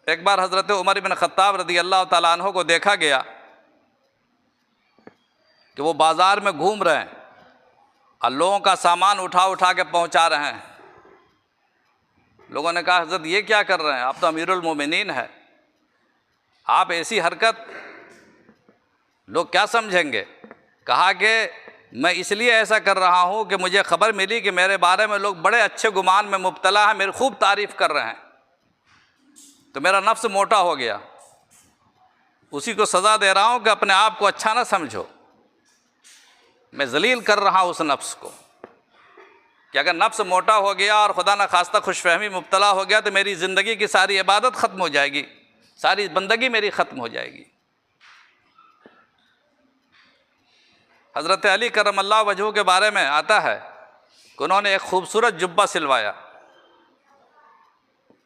ایک بار حضرت عمر بن خطاب رضی اللہ تعالیٰ عنہ کو دیکھا گیا کہ وہ بازار میں گھوم رہے ہیں اور لوگوں کا سامان اٹھا اٹھا کے پہنچا رہے ہیں۔ لوگوں نے کہا حضرت یہ کیا کر رہے ہیں، آپ تو امیر المومنین ہے، آپ ایسی حرکت لوگ کیا سمجھیں گے؟ کہا کہ میں اس لیے ایسا کر رہا ہوں کہ مجھے خبر ملی کہ میرے بارے میں لوگ بڑے اچھے گمان میں مبتلا ہیں، میری خوب تعریف کر رہے ہیں، تو میرا نفس موٹا ہو گیا، اسی کو سزا دے رہا ہوں کہ اپنے آپ کو اچھا نہ سمجھو، میں ذلیل کر رہا ہوں اس نفس کو، کہ اگر نفس موٹا ہو گیا اور خدا نخواستہ خوش فہمی مبتلا ہو گیا تو میری زندگی کی ساری عبادت ختم ہو جائے گی، ساری بندگی میری ختم ہو جائے گی۔ حضرت علی کرم اللہ وجہہ کے بارے میں آتا ہے کہ انہوں نے ایک خوبصورت جبہ سلوایا،